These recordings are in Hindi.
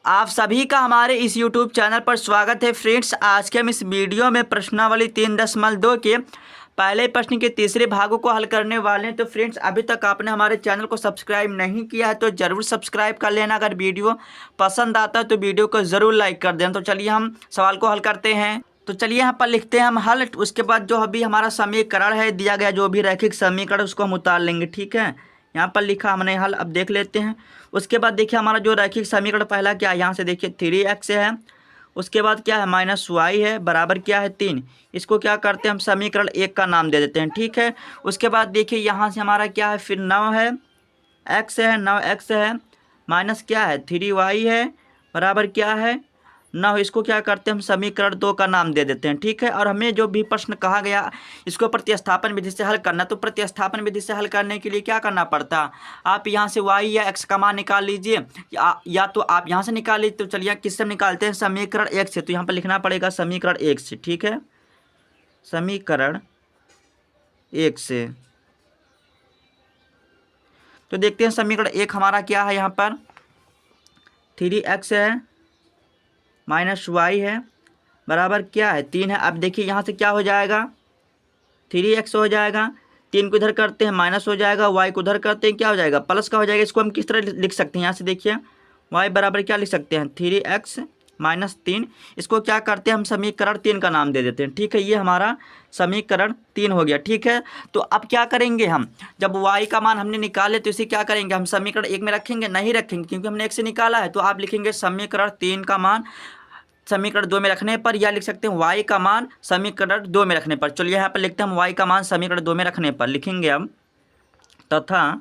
आप सभी का हमारे इस YouTube चैनल पर स्वागत है फ्रेंड्स। आज के हम इस वीडियो में प्रश्नावली 3.2 के पहले प्रश्न के तीसरे भागों को हल करने वाले हैं। तो फ्रेंड्स, अभी तक आपने हमारे चैनल को सब्सक्राइब नहीं किया है तो ज़रूर सब्सक्राइब कर लेना। अगर वीडियो पसंद आता है तो वीडियो को ज़रूर लाइक कर देना। तो चलिए हम सवाल को हल करते हैं। तो चलिए यहाँ पर लिखते हैं हम हल। उसके बाद जो अभी हमारा समीकरण है दिया गया, जो भी रैखिक समीकरण, उसको हम उतार लेंगे। ठीक है, यहाँ पर लिखा हमने हल। अब देख लेते हैं। उसके बाद देखिए हमारा जो रैखिक समीकरण पहला क्या है, यहाँ से देखिए 3x है। उसके बाद क्या है, -y है, बराबर क्या है 3। इसको क्या करते हैं हम, समीकरण 1 का नाम दे देते हैं। ठीक है, उसके बाद देखिए यहाँ से हमारा क्या है, फिर 9 है, x है, 9x है, माइनस क्या है 3y है, बराबर क्या है 9। इसको क्या करते हैं हम, समीकरण 2 का नाम दे देते हैं। ठीक है, और हमें जो भी प्रश्न कहा गया इसको प्रतिस्थापन विधि से हल करना। तो प्रतिस्थापन विधि से हल करने के लिए क्या करना पड़ता, आप यहाँ से y या x का मान निकाल लीजिए, या तो आप यहाँ से निकाल लीजिए। तो चलिए किससे निकालते हैं, समीकरण 1 से। तो यहाँ पर लिखना पड़ेगा समीकरण 1 से। ठीक है, समीकरण 1 से। तो देखते हैं समीकरण 1 हमारा क्या है, यहाँ पर 3x है, -y है, बराबर क्या है 3 है। अब देखिए यहाँ से क्या हो जाएगा, 3x हो जाएगा, 3 को इधर करते हैं माइनस हो जाएगा, y को उधर करते हैं क्या हो जाएगा, प्लस का हो जाएगा। इसको हम किस तरह लिख सकते हैं, यहाँ से देखिए y बराबर क्या लिख सकते हैं, 3x - 3। इसको क्या करते हैं हम, समीकरण 3 का नाम दे देते हैं। ठीक है, ये हमारा समीकरण 3 हो गया। ठीक है, तो अब क्या करेंगे हम, जब y का मान हमने निकाले तो इसे क्या करेंगे हम, समीकरण 1 में रखेंगे, नहीं रखेंगे क्योंकि हमने 1 से निकाला है। तो आप लिखेंगे समीकरण 3 का मान समीकरण 2 में रखने पर, या लिख सकते हैं y का मान समीकरण 2 में रखने पर। चलिए यहाँ पर लिखते हैं हम y का मान समीकरण 2 में रखने पर। लिखेंगे हम तथा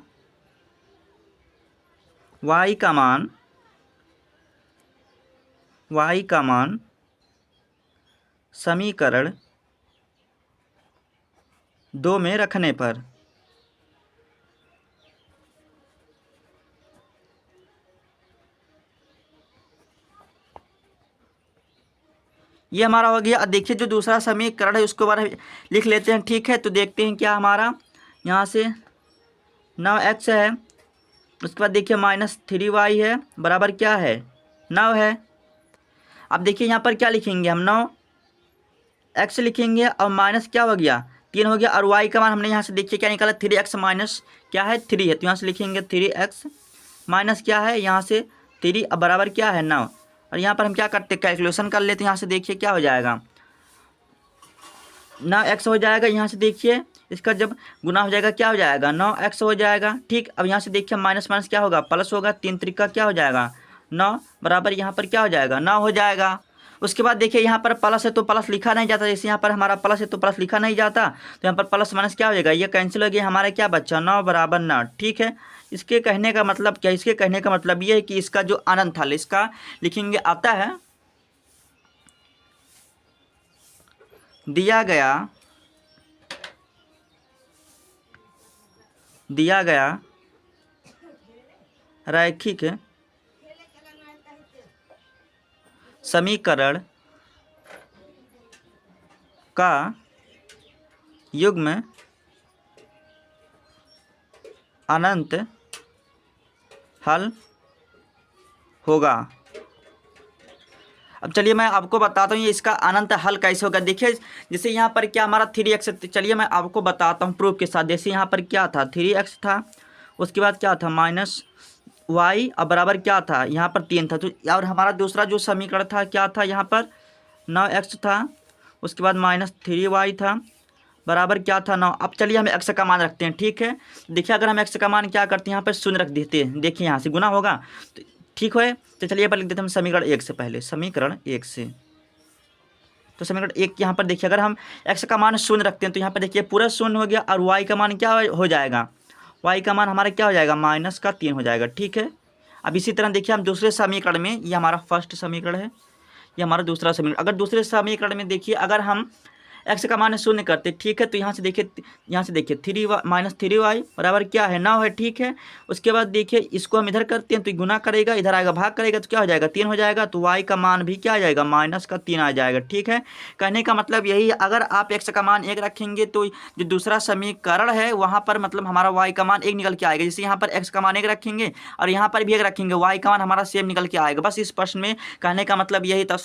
y का मान समीकरण 2 में रखने पर। ये हमारा हो गया। अब देखिए जो दूसरा समीकरण है उसको बारे में लिख लेते हैं। ठीक है, तो देखते हैं क्या हमारा, यहाँ से 9x है, उसके बाद देखिए -3y है, बराबर क्या है 9 है। अब देखिए यहाँ पर क्या लिखेंगे हम, 9x लिखेंगे और माइनस क्या हो गया 3 हो गया, और y का मान हमने यहाँ से देखिए क्या निकाला, 3x माइनस क्या है 3 है। तो यहाँ से लिखेंगे 3x माइनस क्या है, यहाँ से 3 अब बराबर क्या है 9। और यहाँ पर हम क्या करते हैं, कैलकुलेशन कर लेते हैं। यहाँ से देखिए क्या हो जाएगा, 9x हो जाएगा। यहाँ से देखिए इसका जब गुना हो जाएगा क्या हो जाएगा, 9x हो जाएगा। ठीक, अब यहाँ से देखिए माइनस माइनस क्या होगा, प्लस होगा, 3 त्रिका क्या हो जाएगा 9, बराबर यहाँ पर क्या हो जाएगा 9 हो जाएगा। उसके बाद देखिए यहाँ पर प्लस है तो प्लस लिखा नहीं जाता, जैसे यहाँ पर हमारा प्लस है तो प्लस लिखा नहीं जाता। तो यहाँ पर प्लस माइनस क्या हो जाएगा, ये कैंसिल हो गया, हमारा क्या बच्चा 9 बराबर 9। ठीक है, इसके कहने का मतलब क्या, इसके कहने का मतलब ये है कि इसका जो अनंत हल, इसका लिखेंगे आता है दिया गया रैखिक समीकरण का युग्म अनंत हल होगा। अब चलिए मैं आपको बताता हूँ ये इसका अनंत हल कैसे होगा। देखिए जैसे यहाँ पर क्या हमारा 3x, चलिए मैं आपको बताता हूँ प्रूफ के साथ। जैसे यहाँ पर क्या था 3x था, उसके बाद क्या था -y, अब बराबर क्या था यहाँ पर 3 था। तो और हमारा दूसरा जो समीकरण था क्या था, यहाँ पर 9x था, उसके बाद -3y था, बराबर क्या था 9। अब चलिए हम x का मान रखते हैं। ठीक है, देखिए अगर हम x का मान क्या करते हैं, यहाँ पर शून्य रख देते हैं, देखिए यहाँ से गुना होगा तो ठीक है। तो चलिए पर लिख देते हैं हम समीकरण 1 से, पहले समीकरण 1 से। तो समीकरण 1 यहाँ पर देखिए अगर हम x का मान शून्य रखते हैं तो यहाँ पर देखिए पूरा शून्य हो गया, और y का मान क्या हो जाएगा, y का मान हमारा क्या हो जाएगा -3 हो जाएगा। ठीक है, अब इसी तरह देखिए हम दूसरे समीकरण में, ये हमारा फर्स्ट समीकरण है, ये हमारा दूसरा समीकरण। अगर दूसरे समीकरण में देखिए अगर हम एक्स का मान है 0 करते, ठीक है। तो यहाँ से देखिए 3 - 3y बराबर क्या है, 9 है, ठीक है। उसके बाद देखिए इसको हम इधर करते हैं तो गुना करेगा, इधर आएगा भाग करेगा तो क्या हो जाएगा, 3 हो जाएगा। तो y का मान भी क्या आ जाएगा, -3 आ जाएगा, ठीक है। कहने का मतलब यही है, अगर आप x का मान 1 रखेंगे तो जो दूसरा समीकरण है वहाँ पर मतलब हमारा y का मान 1 निकल के आएगा। जैसे यहाँ पर x का मान 1 रखेंगे और यहाँ पर भी 1 रखेंगे, y का मान हमारा सेम निकल के आएगा। बस इस प्रश्न में कहने का मतलब यही था।